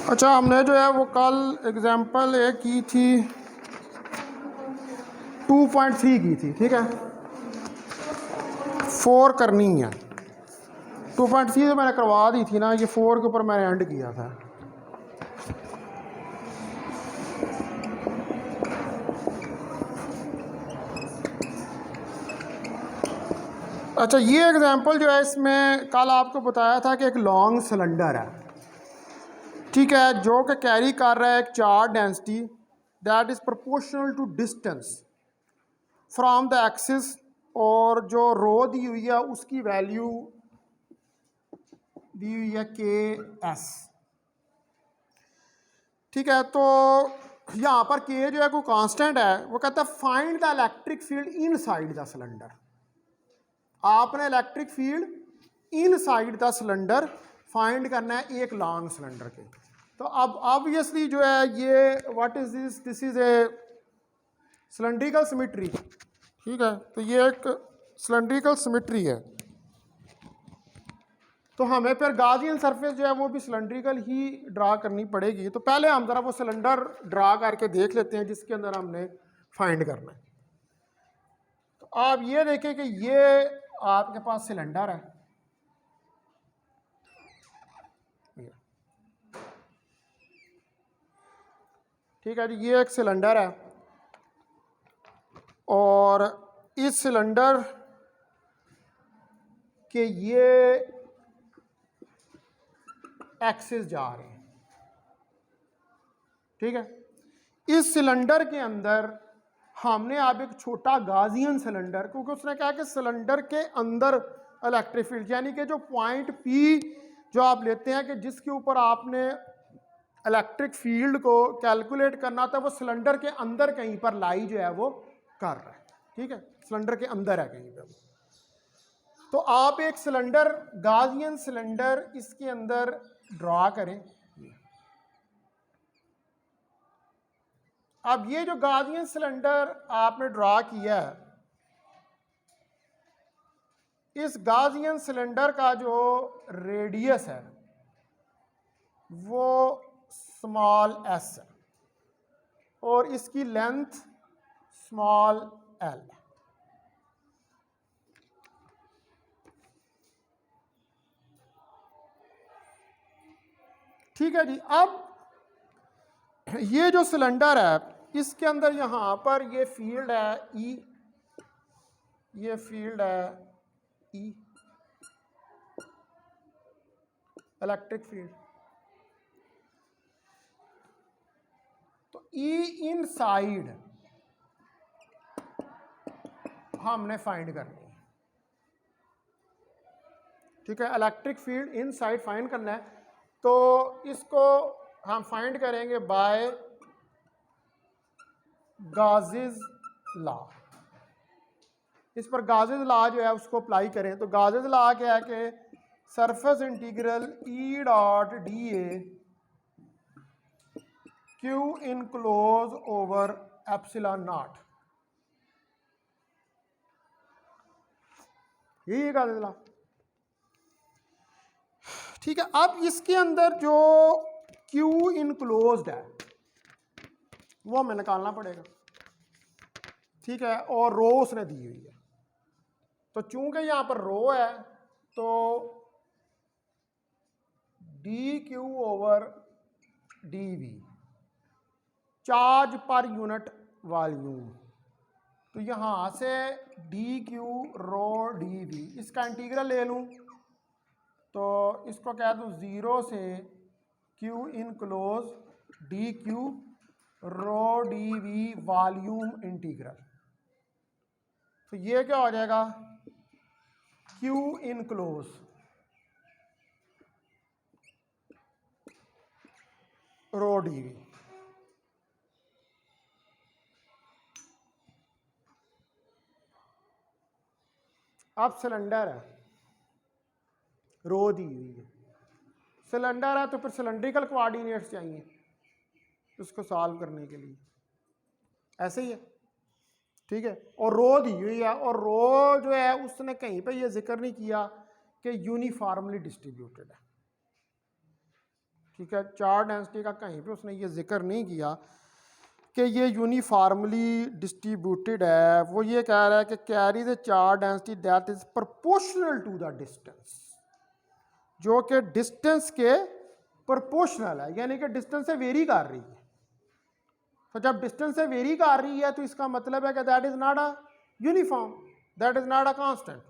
अच्छा, हमने जो है वो कल एग्जाम्पल एक की थी 2.3 की थी, ठीक है। 4 करनी है। 2.3 तो मैंने करवा दी थी ना, ये 4 के ऊपर मैंने एंड किया था। अच्छा, ये एग्जाम्पल जो है इसमें कल आपको बताया था कि एक लॉन्ग सिलेंडर है, ठीक है, जो कि कैरी कर रहा है एक charge density that is proportional to distance from the axis, और जो रो दी हुई है उसकी वैल्यू दी हुई है के एस, ठीक है। तो यहाँ पर के जो है कोई कांस्टेंट है, वो कहता है find the electric field inside the cylinder. आपने electric field inside the cylinder find करना है एक लॉन्ग सिलेंडर के। तो अब ऑब्वियसली जो है ये what is this is a cylindrical symmetry, ठीक है। तो ये एक सिलेंड्रिकल सिमेट्री है, तो हमें फिर गाजियन सरफेस जो है वो भी सिलेंड्रिकल ही ड्रा करनी पड़ेगी। तो पहले हम ज़रा वो सिलेंडर ड्रा करके देख लेते हैं जिसके अंदर हमने फाइंड करना है। तो आप ये देखें कि ये आपके पास सिलेंडर है, ठीक है जी, ये एक सिलेंडर है और इस सिलेंडर के ये एक्सिस जा रहे हैं, ठीक है। इस सिलेंडर के अंदर हमने अब एक छोटा गाजियन सिलेंडर, क्योंकि उसने कहा कि सिलेंडर के अंदर इलेक्ट्रिक फील्ड, यानी कि जो पॉइंट पी जो आप लेते हैं कि जिसके ऊपर आपने इलेक्ट्रिक फील्ड को कैलकुलेट करना था, वो सिलेंडर के अंदर कहीं पर लाई जो है वो कर रहा है, ठीक है, सिलेंडर के अंदर है कहीं पर। तो आप एक सिलेंडर, गाजियन सिलेंडर इसके अंदर ड्रा करें। अब ये जो गाजियन सिलेंडर आपने ड्रा किया है, इस गाजियन सिलेंडर का जो रेडियस है वो स्मॉल एस है और इसकी लेंथ स्मॉल एल है, ठीक है जी। अब ये जो सिलेंडर है इसके अंदर यहाँ पर ये फील्ड है ई, ये फील्ड है ई, इलेक्ट्रिक फील्ड। तो ई इनसाइड हमने फाइंड करनी है, ठीक है, इलेक्ट्रिक फील्ड इनसाइड फाइंड करना है। तो इसको हम फाइंड करेंगे बाय गाजेस लॉ। इस पर गाजेस लॉ जो है उसको अप्लाई करें। तो गाजेस लॉ क्या है कि surface integral E dot d A Q enclose over epsilon not, यही गाजेस लॉ, ठीक है। अब इसके अंदर जो क्यू इनक्लोज्ड है वो हमें निकालना पड़ेगा, ठीक है, और रो उसने दी हुई है। तो चूंकि यहां पर रो है तो d q over d v, charge per unit volume. तो यहां से d q rho d v, इसका इंटीग्रल ले लूं तो इसको कह दूं 0 से q enclose d q rho d v volume integral. तो ये क्या हो जाएगा, q enclose rho d v. अब सिलेंडर है, रो दी हुई है, सिलेंडर है तो फिर सिलेंड्रिकल कोऑर्डिनेट्स चाहिए उसको सॉल्व करने के लिए, ऐसे ही है, ठीक है। और रो दी हुई है, और रो जो है उसने कहीं पे ये जिक्र नहीं किया कि यूनिफॉर्मली डिस्ट्रीब्यूटेड है, ठीक है, चार्ज डेंसिटी का कहीं पे उसने ये जिक्र नहीं किया कि ये यूनिफॉर्मली डिस्ट्रीब्यूटेड है। वो ये कह रहा है कि carry the charge density that is proportional to the distance, जो कि डिस्टेंस के प्रोपोर्शनल है, यानी कि डिस्टेंस से वेरी कर रही है। तो जब डिस्टेंस से वेरी कर रही है तो इसका मतलब है कि that is not a uniform, that is not a constant.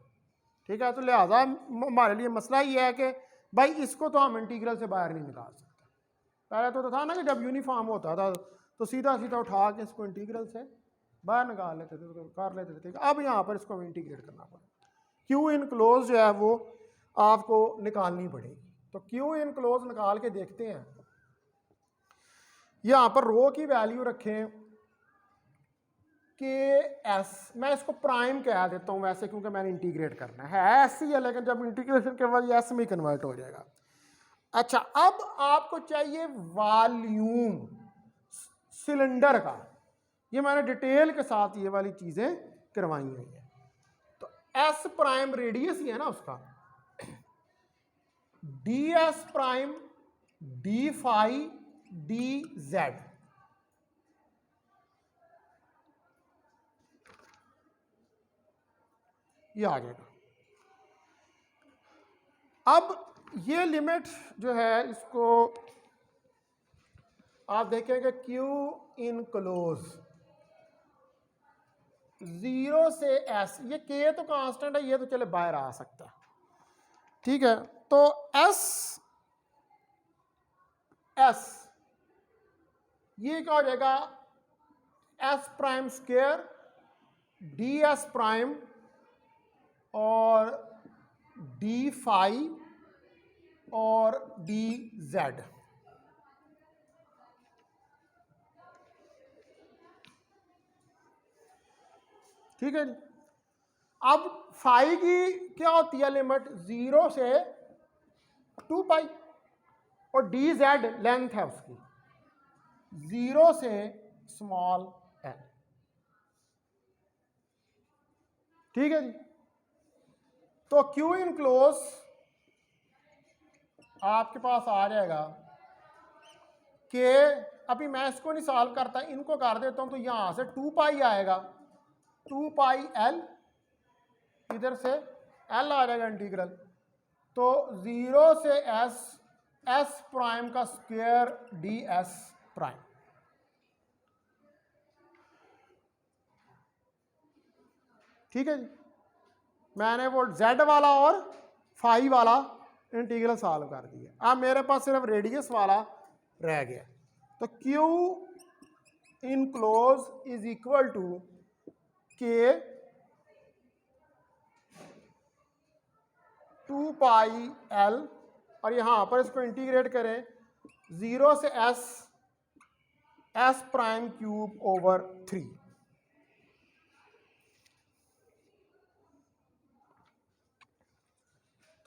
ठीक है, तो लिहाजा हमारे लिए मसला ये है कि भाई इसको तो हम इंटीग्रल से बाहर नहीं निकाल सकते। पहले तो था ना कि जब यूनिफॉर्म होता था तो सीधा सीधा उठा के इसको इंटीग्रल से बाहर निकाल लेते थे, तो कर लेते थे। अब यहाँ पर इसको इंटीग्रेट करना पड़ेगा। क्यू इन क्लोज जो है वो आपको निकालनी पड़ेगी। तो क्यू इन क्लोज निकाल के देखते हैं। यहाँ पर रो की वैल्यू रखें के एस, मैं इसको प्राइम कह देता हूँ वैसे, क्योंकि मैंने इंटीग्रेट करना है ऐसे ही है, लेकिन जब इंटीग्रेशन के बाद एस में कन्वर्ट हो जाएगा। अच्छा, अब आपको चाहिए वॉल्यूम सिलेंडर का। ये मैंने डिटेल के साथ ये वाली चीजें करवाई हुई है। तो एस प्राइम रेडियस ही है ना उसका, d s prime d phi d z, ये आ जाएगा। अब ये लिमिट जो है इसको आप देखेंगे क्यू इन क्लोज 0 से एस, ये के तो कांस्टेंट है, ये तो चले बाहर आ सकता है। ठीक है, तो एस एस ये क्या हो जाएगा, S prime square D s prime और डी फाई और डी जेड। ठीक है जी। अब फाई की क्या होती है लिमिट, 0 से 2 पाई, और डी जेड लेंथ है उसकी 0 से स्मॉल एल। ठीक है जी। तो क्यू इन क्लोज आपके पास आ जाएगा कि अभी मैं इसको नहीं सॉल्व करता, इनको कर देता हूं, तो यहां से 2 पाई आएगा, 2 पाई एल, इधर से एल आ जाएगा इंटीग्रल। तो 0 से एस, एस प्राइम का स्क्वायर डी एस प्राइम। ठीक है जी, मैंने वो जेड वाला और फाई वाला इंटीग्रल सॉल्व कर दिया। अब मेरे पास सिर्फ रेडियस वाला रह गया। तो q in close is equal to k 2 pi L, और यहां पर इसको इंटीग्रेट करें 0 से S, S prime cube over 3।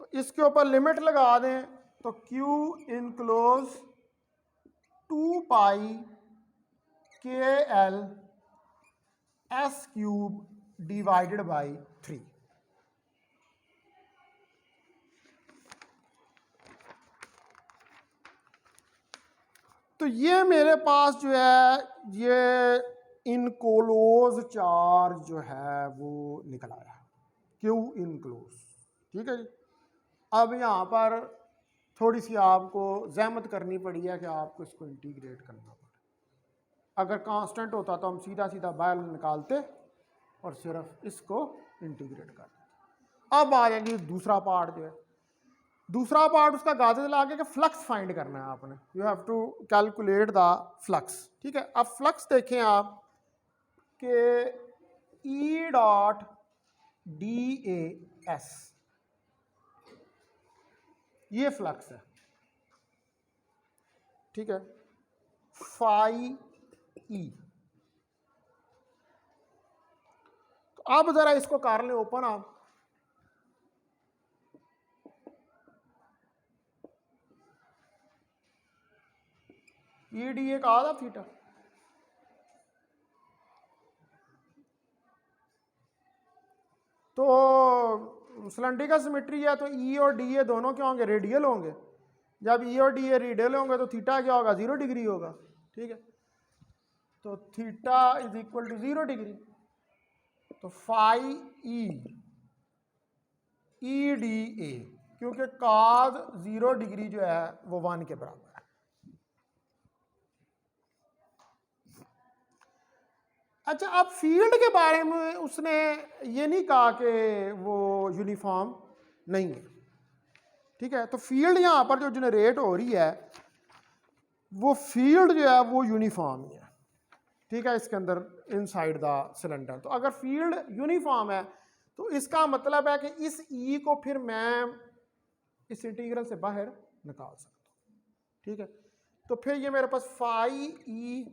तो इसके ऊपर लिमिट लगा दें, तो क्यू इन क्लोज 2 पाई के l s cube divided by 3। तो ये मेरे पास जो है ये इनक्लोज चार्ज जो है वो निकल आया, क्यू इनक्लोज। ठीक है जी। अब यहाँ पर थोड़ी सी आपको जहमत करनी पड़ी है कि आपको इसको इंटीग्रेट करना पड़े। अगर कांस्टेंट होता तो हम सीधा सीधा बाहर निकालते और सिर्फ इसको इंटीग्रेट कर देते। अब आ जाएगी दूसरा पार्ट जो है, दूसरा पार्ट उसका गाजर लगा के फ्लक्स फाइंड करना है आपने। You have to calculate the flux. ठीक है, अब फ्लक्स देखें आप कि E dot d A s, ये फ्लक्स है। ठीक है, फाई ई। तो अब जरा इसको कर लें ओपन आप। ई डी ए कहा था थीटा, तो सिलेंड्रिकल सिमेट्री है तो ई और डी ए दोनों क्या होंगे, रेडियल होंगे। जब ई और डी ए रेडियल होंगे तो थीटा क्या होगा, 0 डिग्री होगा। ठीक है, तो theta is equal to 0 degree. तो फाई ई डी ए, क्योंकि कॉज 0 डिग्री जो है वो 1 के बराबर है। अच्छा, अब फील्ड के बारे में उसने ये नहीं कहा कि वो यूनिफॉर्म नहीं है। ठीक है, तो फील्ड यहाँ पर जो जनरेट हो रही है वो फील्ड जो है वो यूनिफॉर्म ही है। ठीक है, इसके अंदर इनसाइड द सिलेंडर। तो अगर फील्ड यूनिफॉर्म है तो इसका मतलब है कि इस ई को फिर मैं इस इंटीग्रल से बाहर निकाल सकता हूँ। ठीक है, तो फिर ये मेरे पास phi E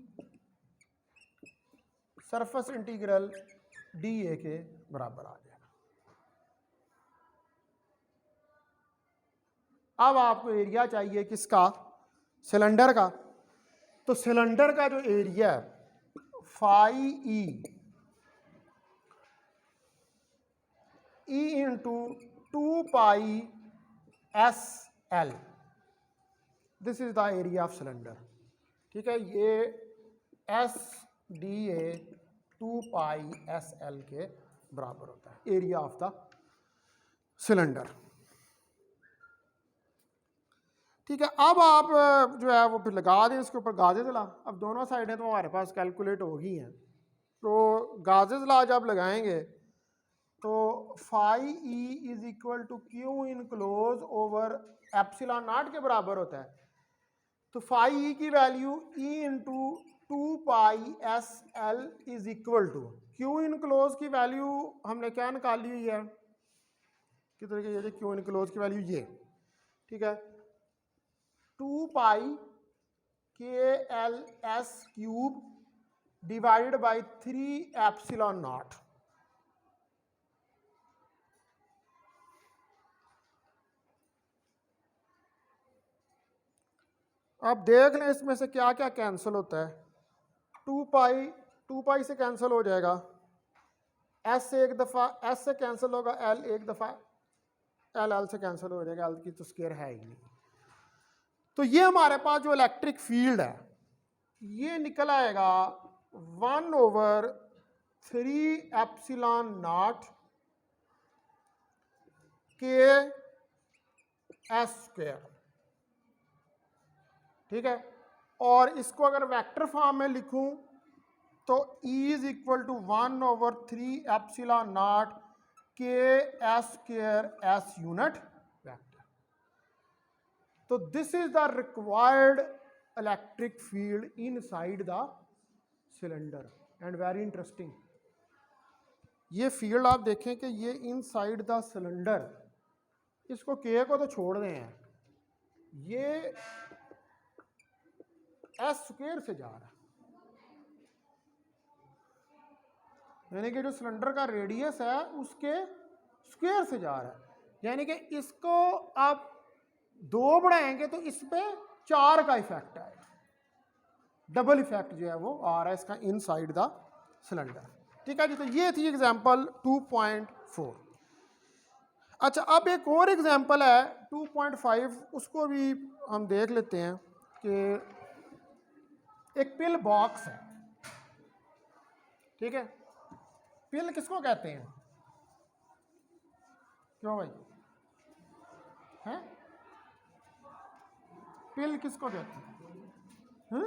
surface integral d A के बराबर आ जाएगा। अब आपको एरिया चाहिए किसका, सिलेंडर का। तो सिलेंडर का जो एरिया है phi E into 2 pi s l, this is the area of cylinder. ठीक है, ये s d A 2 pi s l के बराबर होता है, एरिया ऑफ द सिलेंडर। ठीक है, अब आप जो है वो फिर लगा दें इसके ऊपर गाजेज ला। अब दोनों साइडें तो हमारे पास कैलकुलेट हो गई हैं, तो गाजेज ला जब लगाएंगे तो phi E is equal to q in close over epsilon naught के बराबर होता है। तो फाई ई की value E into 2 pi s l is equal to q in close की वैल्यू हमने क्या निकाली हुई है, कितने की, ये क्यू इन क्लोज की वैल्यू ये। ठीक है, 2 पाई के l s cube divided by 3 epsilon naught. अब देख लें इसमें से क्या क्या कैंसिल होता है। 2 पाई से कैंसिल हो जाएगा, एस से एक दफ़ा, एस से कैंसिल होगा, एल एक दफ़ा, एल से कैंसिल हो जाएगा, एल की तो स्क्वायर है ही नहीं। तो ये हमारे पास जो इलेक्ट्रिक फील्ड है ये निकल आएगा 1/3 एप्सिलॉन नॉट के एस स्क्वायर। ठीक है, और इसको अगर वेक्टर फॉर्म में लिखूं तो E is equal to 1/3 epsilon naught के s square s unit vector. तो this is the required electric field inside the cylinder. And very interesting, ये फील्ड आप देखें कि ये इनसाइड द सिलेंडर, इसको के को तो छोड़ दें हैं, ये एस स्क्वायर से जा रहा है, यानी कि जो सिलेंडर का रेडियस है उसके स्क्वायर से जा रहा है। यानी कि इसको आप 2 बढ़ाएंगे तो इस पे 4 का इफेक्ट आएगा, डबल इफेक्ट जो है वो आ रहा है इसका इनसाइड द सिलेंडर। ठीक है जी, तो ये थी एग्जांपल 2.4। अच्छा, अब एक और एग्जांपल है 2.5, उसको भी हम देख लेते हैं कि एक पिल बॉक्स है। ठीक है, पिल किसको कहते हैं, क्यों भाई हैं, पिल किसको कहते हैं?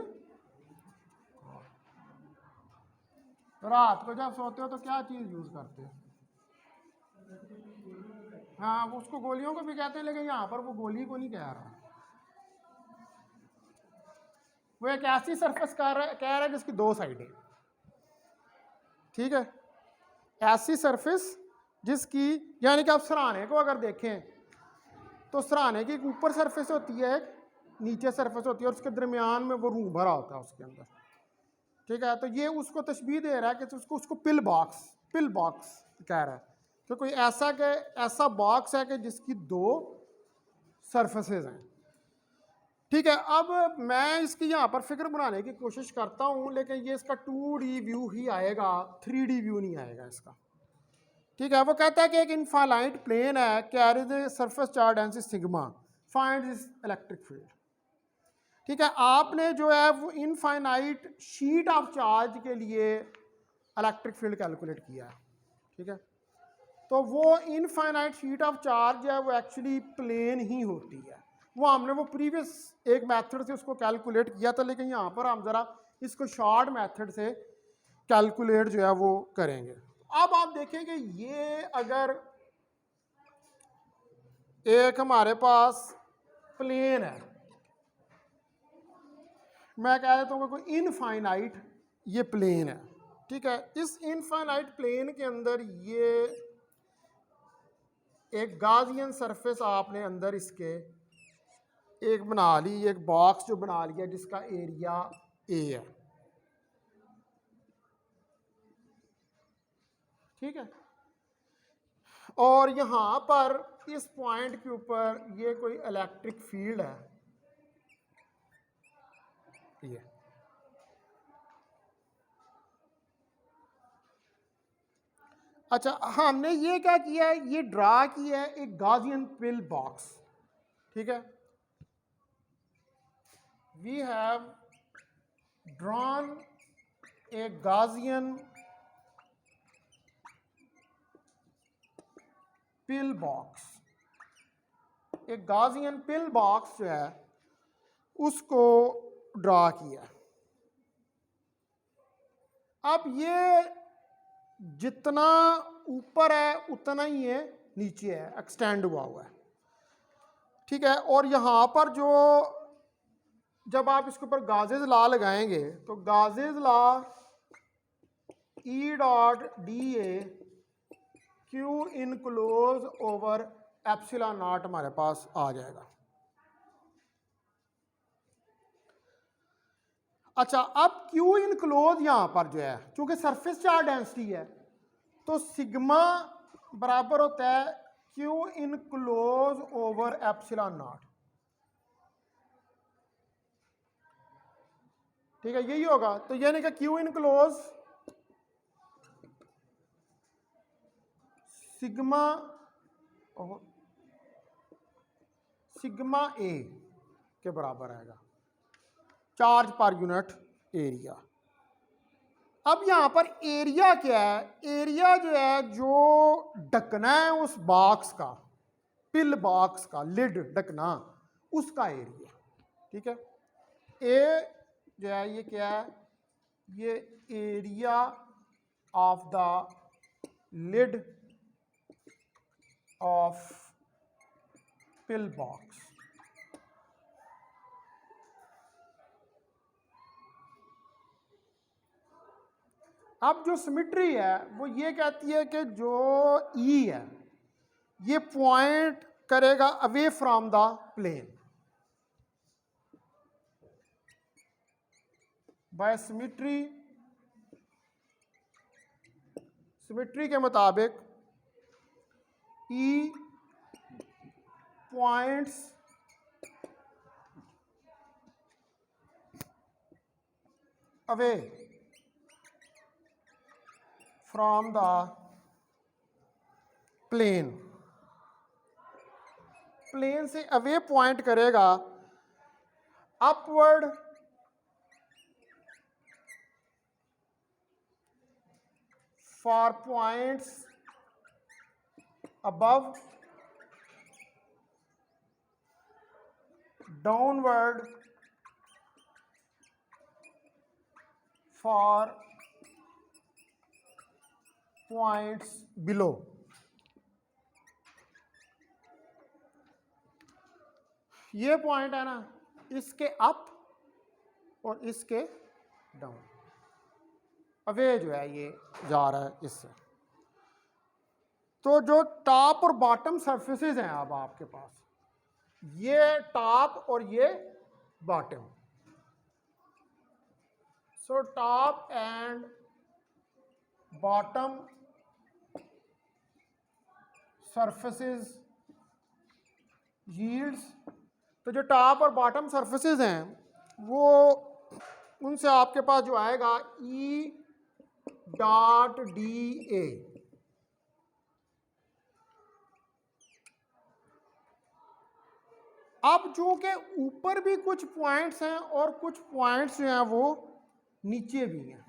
रात को जब सोते हो तो क्या चीज यूज करते हो? हाँ, उसको गोलियों को भी कहते हैं, लेकिन यहाँ पर वो गोली को नहीं कह रहा, वो एक ऐसी सरफेस कह रहा है जिसकी 2 साइडें। ठीक है, ऐसी सरफेस जिसकी, यानी कि आप सराहने को अगर देखें तो सराहने की एक ऊपर सरफेस होती है, एक नीचे सरफेस होती है, और उसके दरमियान में वो रूम भरा होता है उसके अंदर। ठीक है, तो ये उसको तशबीह दे रहा है कि उसको पिल बॉक्स कह रहा है, तो कोई ऐसा बॉक्स है कि जिसकी 2 सरफेसेस हैं। ठीक है, अब मैं इसकी यहाँ पर फिगर बनाने की कोशिश करता हूँ, लेकिन ये इसका 2D व्यू ही आएगा, 3D व्यू नहीं आएगा इसका। ठीक है, वो कहता है कि एक इनफाइनाइट प्लेन है, carries surface charge density sigma. Find this electric field. ठीक है, आपने जो है वो इनफाइनाइट शीट ऑफ चार्ज के लिए इलेक्ट्रिक फील्ड कैलकुलेट किया है। ठीक है, तो वो इनफाइनाइट शीट ऑफ चार्ज है वो एक्चुअली प्लेन ही होती है। वो हमने वो प्रीवियस एक मेथड से उसको कैलकुलेट किया था, लेकिन यहाँ पर हम ज़रा इसको शॉर्ट मेथड से कैलकुलेट जो है वो करेंगे। अब आप देखेंगे ये अगर एक हमारे पास प्लेन है, मैं कह देता हूँ कोई इनफाइनाइट ये प्लेन है। ठीक है, इस इनफाइनाइट प्लेन के अंदर ये एक गाजियन सरफेस आपने अंदर इसके एक बना ली, एक बॉक्स जो बना लिया जिसका एरिया ए है। ठीक है, और यहां पर इस पॉइंट के ऊपर ये कोई इलेक्ट्रिक फील्ड है, ये अच्छा हमने ये क्या किया है, ये ड्रा किया है एक गाजियन पिल बॉक्स। ठीक है, we have drawn a Gaussian pill box. एक गाजियन पिल बॉक्स जो है उसको ड्रा किया। अब ये जितना ऊपर है उतना ही ये नीचे है, एक्सटेंड हुआ हुआ है। ठीक है, और यहाँ पर जो जब आप इसके ऊपर गाजेज लॉ लगाएंगे तो gauges law E dot d A Q enclose over epsilon not हमारे पास आ जाएगा। अच्छा, अब क्यू इनक्लोज यहां पर जो है चूंकि सरफेस चार्ज डेंसिटी है तो सिग्मा बराबर होता है Q enclose over epsilon not. ठीक है, यही होगा। तो यानी कि क्यू इनक्लोज सिग्मा सिग्मा ए के बराबर आएगा, चार्ज पर यूनिट एरिया। अब यहां पर एरिया क्या है, एरिया जो है जो ढकना है उस बॉक्स का, पिल बॉक्स का लिड ढकना, उसका एरिया। ठीक है, ए जो है ये क्या है, ये area of the lid of pill box. अब जो सिमेट्री है वो ये कहती है कि जो ई है ये पॉइंट करेगा away from the plane by symmetry. Symmetry के मुताबिक E points away from the plane, plane से अवे पॉइंट करेगा upward for points above, downward for points below। ये पॉइंट है ना, इसके अप और इसके डाउन, अवे जो है ये जा रहा है इससे। तो जो टॉप और बॉटम सरफेसेस हैं अब आपके पास, ये टॉप और ये bottom, so top and bottom surfaces yields. तो जो टॉप और बॉटम सरफेसेस हैं वो उनसे आपके पास जो आएगा ई डॉट डी ए। अब चूंकि ऊपर भी कुछ पॉइंट्स हैं और कुछ पॉइंट्स जो हैं वो नीचे भी हैं,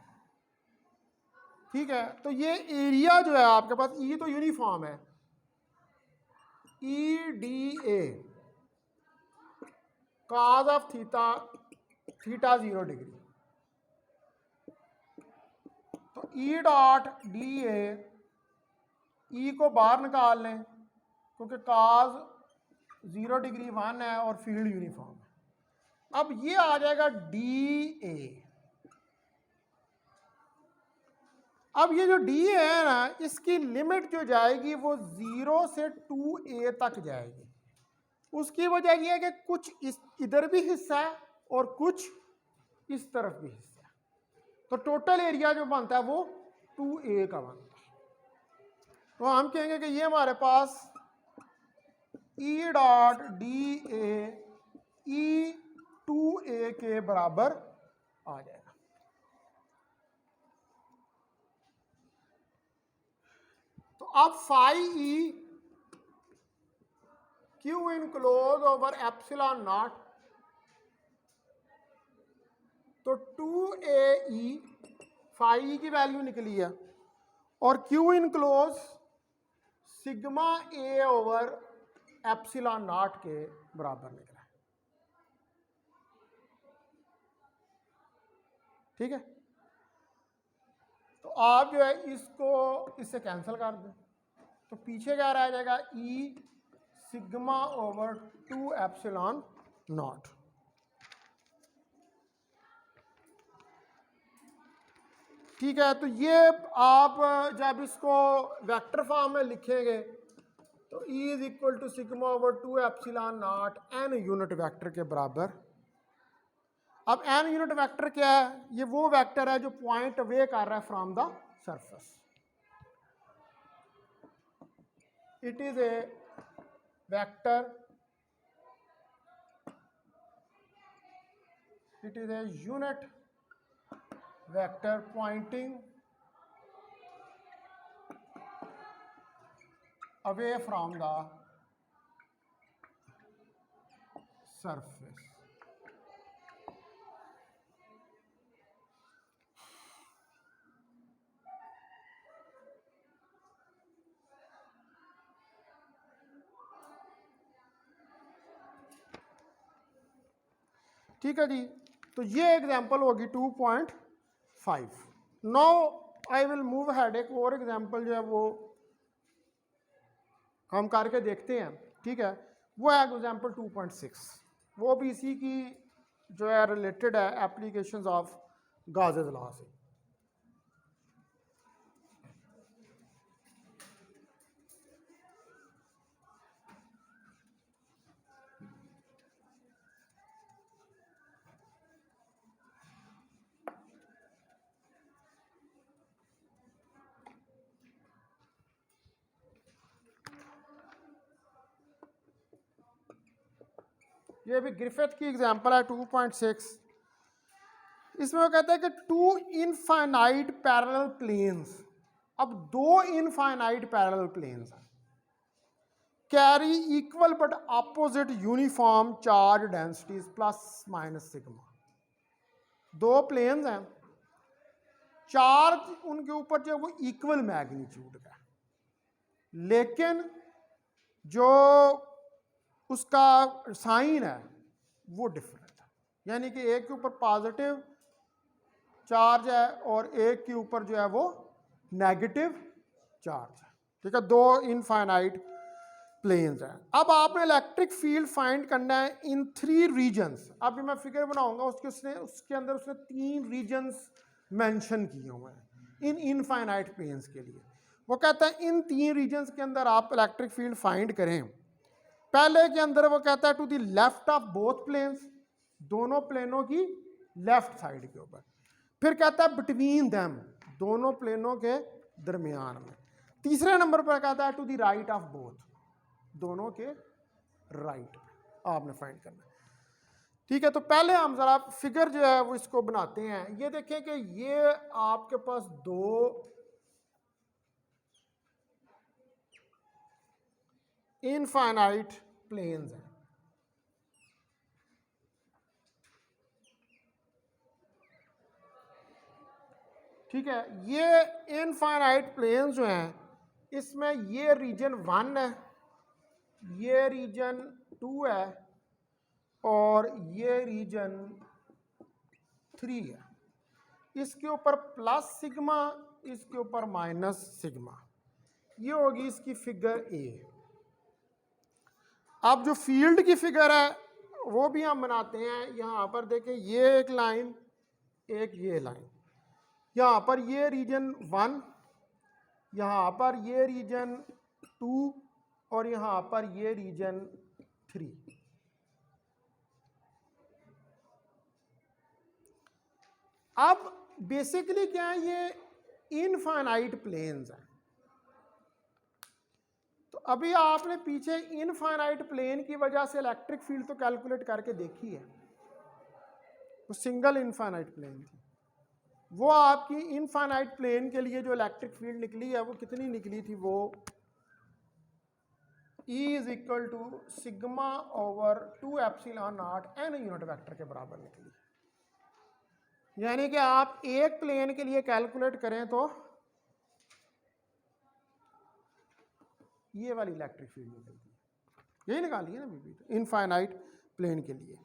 ठीक है, तो ये एरिया जो है आपके पास, ई तो यूनिफॉर्म है, ई d A cos of theta, theta 0 degree, तो ई डॉट डी ए, ई को बाहर निकाल लें क्योंकि cos 0 डिग्री 1 है और फील्ड यूनिफॉर्म है। अब ये आ जाएगा डी ए। अब ये जो डी ए है ना, इसकी लिमिट जो जाएगी वो 0 से 2a तक जाएगी। उसकी वजह यह है कि कुछ इधर भी हिस्सा है और कुछ इस तरफ भी हिस्सा है, तो टोटल एरिया जो बनता है वो 2a का बनता है। तो हम कहेंगे कि ये हमारे पास ई डॉट डी ए ई 2a के बराबर आ जाएगा। तो अब phi E q enclose over epsilon naught, तो 2a ई फाई की वैल्यू निकली है और q enclose sigma A over epsilon naught के बराबर निकला है, ठीक है। तो आप जो है इसको इससे कैंसिल कर दें, तो पीछे क्या रह जाएगा, ई सिग्मा ओवर 2 एप्सिलॉन नॉट। ठीक है, तो ये आप जब इसको वेक्टर फॉर्म में लिखेंगे तो E is equal to sigma over 2 epsilon naught n unit vector के बराबर। अब n यूनिट वेक्टर क्या है, ये वो वेक्टर है जो पॉइंट अवे कर रहा है from the surface. It is a vector, it is a unit vector pointing away from the surface. ठीक है जी, तो ये एग्जांपल होगी 2.5। Now I will move head, एक और एग्जांपल जो है वो हम करके देखते हैं, ठीक है। वो है एग्जांपल 2.6, वो भी इसी की जो है रिलेटेड है एप्लीकेशंस ऑफ गाजेस लॉ से। ये भी ग्रिफिथ की एग्जांपल है 2.6। इसमें वो कहता है कि 2 इनफाइनाइट पैरेलल प्लेन्स, अब 2 इनफाइनाइट पैरेलल प्लेन्स हैं, carry equal but opposite uniform charge densities plus minus sigma. 2 planes हैं, चार्ज उनके ऊपर जो वो इक्वल मैग्नीट्यूड का, लेकिन जो उसका साइन है वो डिफरेंट है, यानी कि एक के ऊपर पॉजिटिव चार्ज है और एक के ऊपर जो है वो नेगेटिव चार्ज है, ठीक है। 2 इनफाइनाइट प्लेन्स हैं। अब आपने इलेक्ट्रिक फील्ड फाइंड करना है इन 3 रीजन्स। अभी मैं फिगर बनाऊंगा उसके अंदर उसने 3 रीजन्स मेंशन किए हुए हैं इन इनफाइनाइट प्लेन्स के लिए। वो कहता है इन 3 रीजन्स के अंदर आप इलेक्ट्रिक फील्ड फाइंड करें। पहले के अंदर वो कहता है to the left of both planes, दोनों प्लेनों की लेफ्ट साइड के ऊपर। फिर कहता है बिटवीन देम, दोनों प्लेनों के दरमियान में। तीसरे नंबर पर कहता है to the right of both, दोनों के राइट आपने फाइंड करना है, ठीक है। तो पहले हम जरा फिगर जो है वो इसको बनाते हैं। ये देखें कि ये आपके पास 2 इनफाइनाइट प्लेन्स हैं, ठीक है, ये इनफाइनाइट प्लेन जो हैं इसमें ये रीजन 1 है, ये रीजन 2 है और ये रीजन 3 है। इसके ऊपर प्लस सिग्मा, इसके ऊपर माइनस सिग्मा। ये होगी इसकी फिगर ए। अब जो फील्ड की फिगर है वो भी हम बनाते हैं। यहाँ पर देखें, ये एक लाइन, एक ये लाइन, यहाँ पर ये रीजन 1, यहाँ पर ये रीजन 2 और यहाँ पर ये रीजन 3। अब बेसिकली क्या है, ये इनफाइनाइट प्लेन्स हैं। तो अभी आपने पीछे इनफाइनाइट प्लेन की वजह से इलेक्ट्रिक फील्ड तो कैलकुलेट करके देखी है, वो सिंगल इनफाइनाइट प्लेन थी। वो आपकी इनफाइनाइट प्लेन के लिए जो इलेक्ट्रिक फील्ड निकली है वो कितनी निकली थी, वो E is equal to sigma over 2 epsilon naught n unit vector के बराबर निकली। यानी कि आप एक प्लेन के लिए कैलकुलेट करें तो ये वाली इलेक्ट्रिक फील्ड निकलती है। यही निकाली है ना बीबी, तो इनफाइनाइट प्लेन के लिए।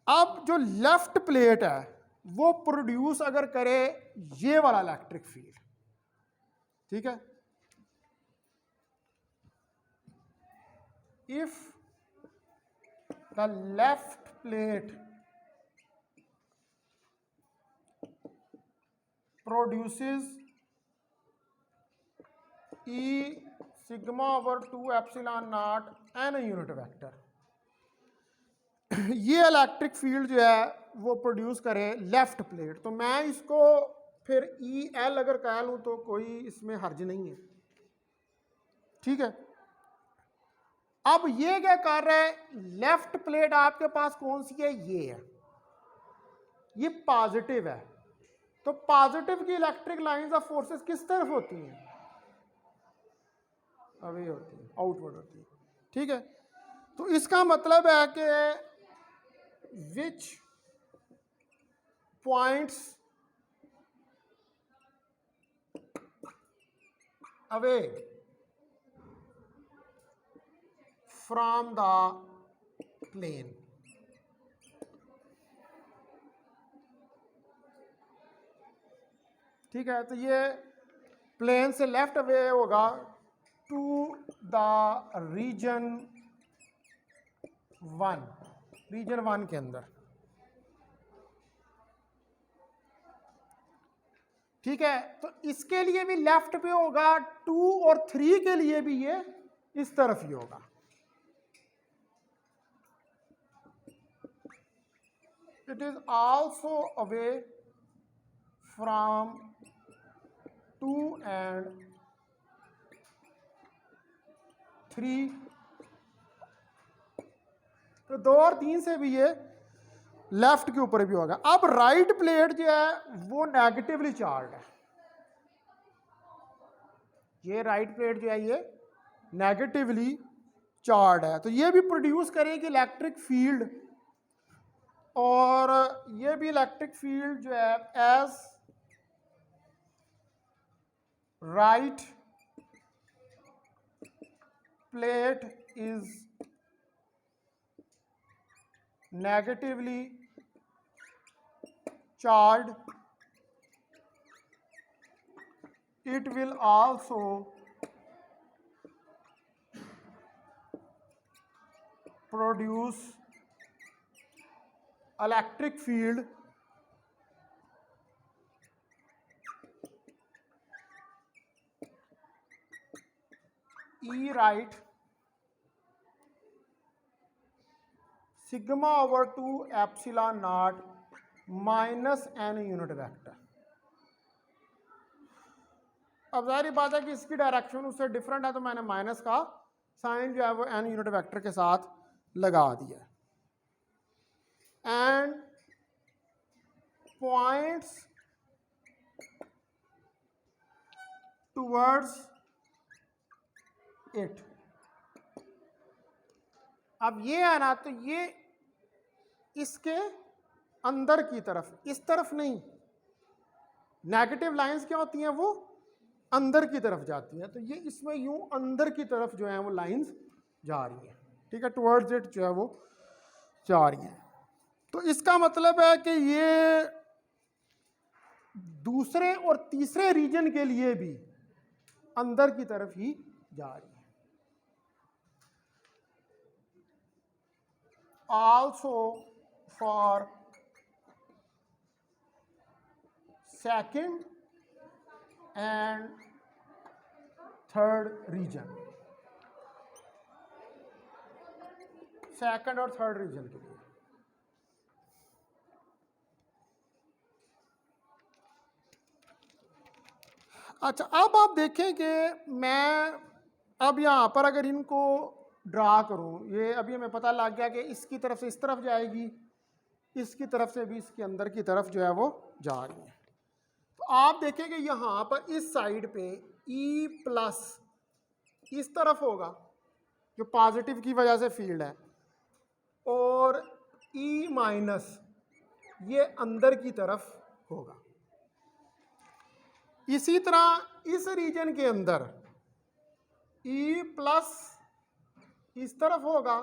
अब जो लेफ्ट प्लेट है वो प्रोड्यूस अगर करे ये वाला इलेक्ट्रिक फील्ड, ठीक है, if the left plate produces E sigma over 2 epsilon naught n unit vector, ये इलेक्ट्रिक फील्ड जो है वो प्रोड्यूस करे लेफ्ट प्लेट, तो मैं इसको फिर ई एल अगर कह लूँ तो कोई इसमें हर्ज नहीं है, ठीक है। अब ये क्या कर रहा है, लेफ्ट प्लेट आपके पास कौन सी है, ये है, ये पॉजिटिव है। तो पॉजिटिव की इलेक्ट्रिक लाइंस ऑफ फोर्सेस किस तरफ होती हैं, अवे होती है, आउटवर्ड होती है, ठीक है। तो इसका मतलब है कि which points away from the plane, ठीक है। तो ये प्लेन से लेफ्ट अवे होगा टू द रीजन 1, रीजन 1 के अंदर, ठीक है। तो इसके लिए भी लेफ्ट पे होगा, 2 और 3 के लिए भी ये इस तरफ ही होगा। It is also away from 2 and 3, तो 2 और 3 से भी ये लेफ्ट के ऊपर भी होगा। अब राइट प्लेट जो है वो नेगेटिवली चार्ज है, ये राइट प्लेट जो है ये नेगेटिवली चार्ज है, तो ये भी प्रोड्यूस करेगी इलेक्ट्रिक फील्ड, और ये भी इलेक्ट्रिक फील्ड जो है as right plate is negatively charge, it will also produce electric field E right sigma over 2 epsilon naught minus n unit vector. अब जाहिर बात है कि इसकी डायरेक्शन उससे डिफरेंट है, तो मैंने माइनस का साइन जो है वो n यूनिट वेक्टर के साथ लगा दिया। एंड पॉइंट्स टूवर्ड्स इट, अब ये है ना, तो ये इसके अंदर की तरफ, इस तरफ नहीं, नेगेटिव लाइंस क्या होती हैं, वो अंदर की तरफ जाती हैं, तो ये इसमें यूं अंदर की तरफ जो है वो लाइंस जा रही हैं, ठीक है, टुवर्ड्स इट जो है वो जा रही हैं। तो इसका मतलब है कि ये दूसरे और तीसरे रीजन के लिए भी अंदर की तरफ ही जा रही है। Also for second and third region, second और थर्ड रीजन के लिए। अच्छा, अब आप देखें कि मैं अब यहाँ पर अगर इनको ड्रा करूँ, ये अभी हमें पता लग गया कि इसकी तरफ से इस तरफ जाएगी, इसकी तरफ से भी इसके अंदर की तरफ जो है वो जा रही है। तो आप देखें कि यहाँ पर इस साइड पे E प्लस इस तरफ होगा जो पॉजिटिव की वजह से फील्ड है, और E माइनस ये अंदर की तरफ होगा। इसी तरह इस रीजन के अंदर E प्लस इस तरफ होगा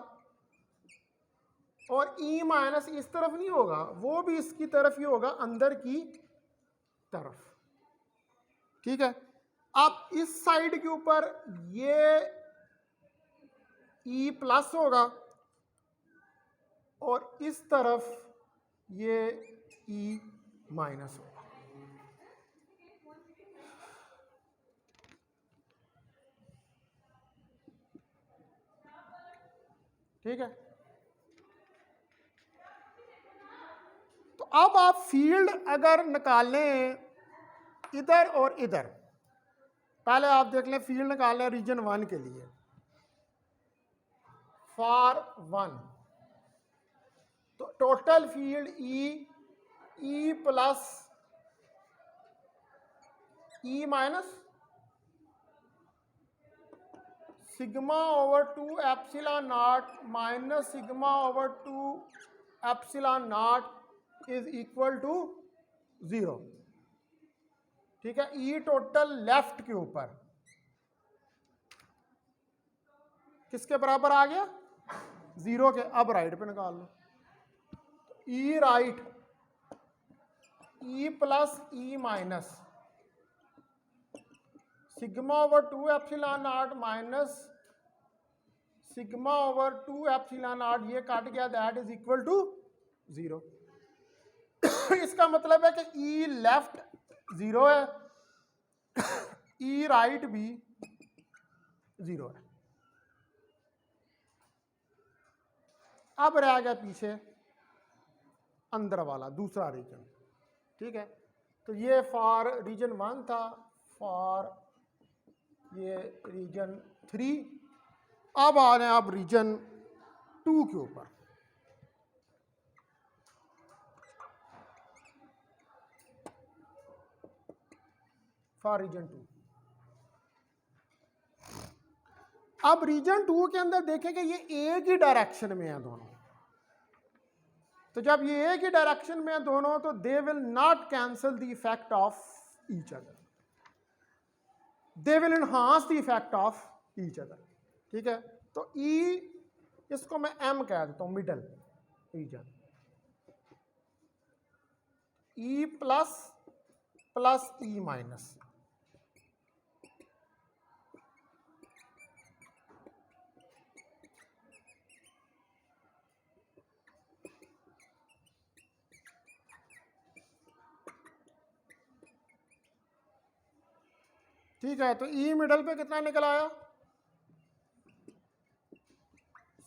और E माइनस इस तरफ नहीं होगा, वो भी इसकी तरफ ही होगा, अंदर की तरफ, ठीक है। अब इस साइड के ऊपर ये E प्लस होगा और इस तरफ ये E माइनस होगा, ठीक है। तो अब आप फील्ड अगर निकालें इधर और इधर, पहले आप देख लें फील्ड निकालें रीजन 1 के लिए, फॉर 1, तो total field E plus E minus sigma over 2 epsilon naught minus sigma over 2 epsilon naught is equal to 0, ठीक है। E टोटल लेफ्ट के ऊपर किसके बराबर आ गया, 0 के। अब राइट पे निकाल लो, E right E plus E minus sigma over 2 epsilon naught minus sigma over 2 epsilon not, ये काट गया, दैट इज इक्वल टू 0। इसका मतलब है कि E लेफ्ट 0 है, E राइट भी 0 है। अब रह गया पीछे अंदर वाला दूसरा रीजन, ठीक है। तो ये फॉर रीजन 1 था, फॉर ये रीजन 3। अब आ रहे हैं आप रीजन 2 के ऊपर। फॉर रीजन 2, अब रीजन 2 के अंदर देखें कि ये एक ही डायरेक्शन में है दोनों, तो जब ये एक ही डायरेक्शन में है दोनों, तो they will not cancel the effect of each other, they will enhance the effect of each other, ठीक है। तो E, इसको मैं M कह देता हूं, middle region, E plus plus E minus, ठीक है। तो E मिडल पे कितना निकल आया,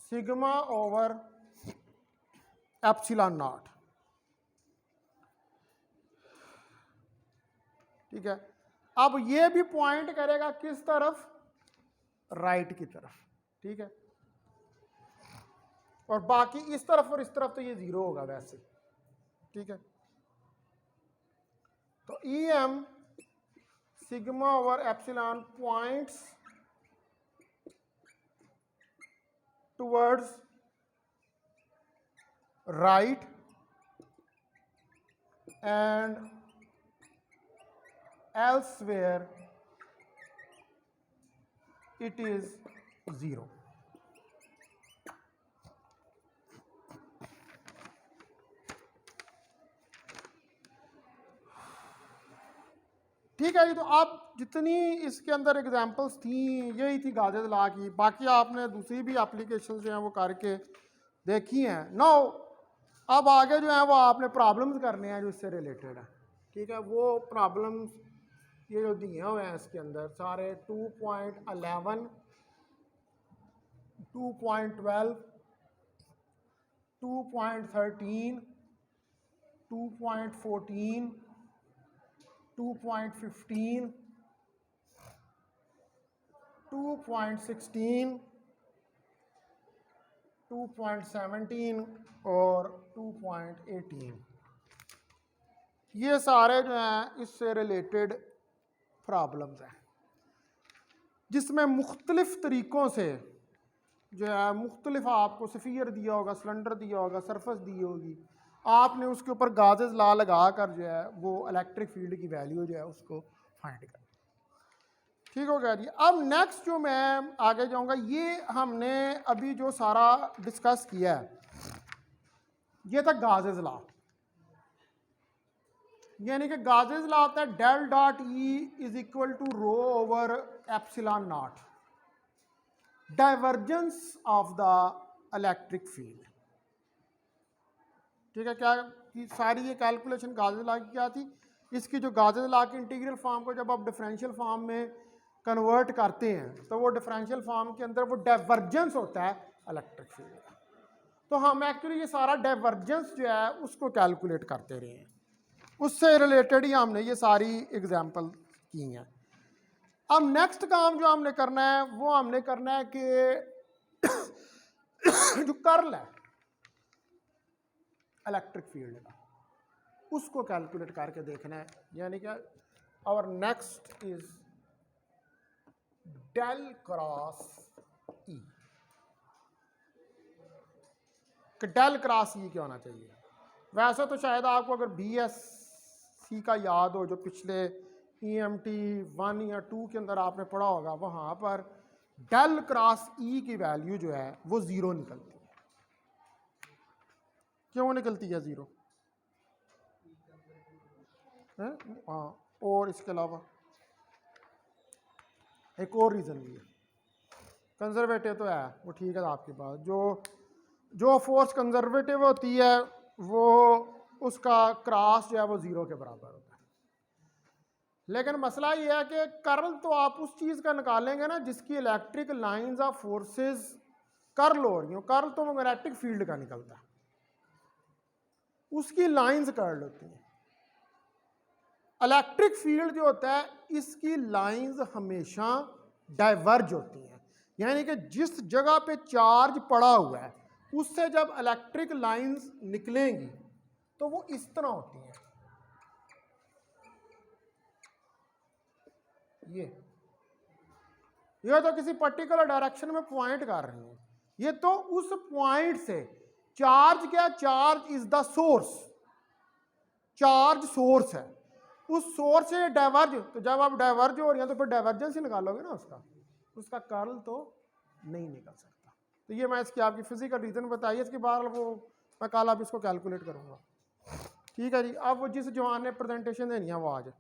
सिग्मा ओवर एप्सिलॉन नॉट, ठीक है। अब ये भी पॉइंट करेगा किस तरफ, राइट की तरफ, ठीक है। और बाकी इस तरफ और इस तरफ तो ये 0 होगा वैसे, ठीक है। तो EM sigma over epsilon points towards right and elsewhere it is 0। ठीक है जी। तो आप जितनी इसके अंदर एग्जांपल्स थी यही थी गाजेस लॉ की, बाकी आपने दूसरी भी एप्लीकेशन जो हैं वो करके देखी हैं। नो अब आगे जो है वो आपने प्रॉब्लम्स करने हैं जो इससे रिलेटेड है। ठीक है, वो प्रॉब्लम्स ये जो दिए हुए हैं इसके अंदर सारे 2.11, 2.12, 2.13, 2.14, 2.15, 2.16, 2.17 और 2.18, ये सारे जो हैं इससे रिलेटेड प्रॉब्लम्स हैं, जिसमें मुख्तलिफ तरीक़ों से जो है मुख्तलिफ आपको सफ़ियर दिया होगा, सिलेंडर दिया होगा, सरफेस दी होगी, आपने उसके ऊपर गाजेस ला लगा कर जो है वो इलेक्ट्रिक फील्ड की वैल्यू जो है उसको फाइंड करना। ठीक हो गया जी। अब नेक्स्ट जो मैं आगे जाऊंगा, ये हमने अभी जो सारा डिस्कस किया है ये था गाजेस लॉ। यानी कि गाजेस लॉ होता है del dot E is equal to rho over epsilon naught, divergence of the electric field. ठीक है, क्या कि सारी ये कैलकुलेशन गाजेस लॉ की क्या थी, इसकी जो गाजेस लॉ की इंटीग्रल फॉर्म को जब आप डिफरेंशियल फॉर्म में कन्वर्ट करते हैं तो वो डिफरेंशियल फॉर्म के अंदर वो डाइवर्जेंस होता है इलेक्ट्रिक फील्ड का। तो हम एक्चुअली ये सारा डाइवर्जेंस जो है उसको कैलकुलेट करते रहे हैं, उससे रिलेटेड ही हमने ये सारी एग्जाम्पल की हैं। अब नेक्स्ट काम जो हमने करना है वो हमने करना है कि जो कर्ल है इलेक्ट्रिक फील्ड का उसको कैलकुलेट करके देखना है। यानी कि our next is del cross E. कि डेल क्रॉस ई क्या होना चाहिए। वैसे तो शायद आपको अगर BSc का याद हो, जो पिछले EMT 1 या 2 के अंदर आपने पढ़ा होगा, वहाँ पर डेल क्रॉस ई की वैल्यू जो है वो 0 निकलती है। क्यों निकलती है 0? हाँ, और इसके अलावा एक और रीज़न भी है, कंजर्वेटिव तो है वो ठीक है आपके पास, जो फोर्स कंजर्वेटिव होती है वो उसका क्रॉस जो है वो 0 के बराबर होता है। लेकिन मसला ये है कि कर्ल तो आप उस चीज़ का निकालेंगे ना जिसकी electric lines of forces curl हो रही हो। कर्ल तो मैग्नेटिक फील्ड का निकलता है, उसकी लाइंस कर्ल होती हैं। इलेक्ट्रिक फील्ड जो होता है इसकी लाइंस हमेशा डाइवर्ज होती हैं। यानी कि जिस जगह पे चार्ज पड़ा हुआ है उससे जब इलेक्ट्रिक लाइंस निकलेंगी तो वो इस तरह होती हैं। ये तो किसी पर्टिकुलर डायरेक्शन में पॉइंट कर रही हैं। ये तो उस पॉइंट से चार्ज क्या, charge is the source, charge source है, उस सोर्स से डाइवर्ज। तो जब आप डाइवर्ज हो रही हैं तो फिर डाइवर्जेंस ही निकालोगे ना उसका कर्ल तो नहीं निकल सकता। तो ये मैं इसकी आपकी फिजिकल रीजन बताइए, इसके बाद वो मैं कल आप इसको कैलकुलेट करूँगा। ठीक है जी। अब वो जिस जवान ने प्रेजेंटेशन देनी है वो आज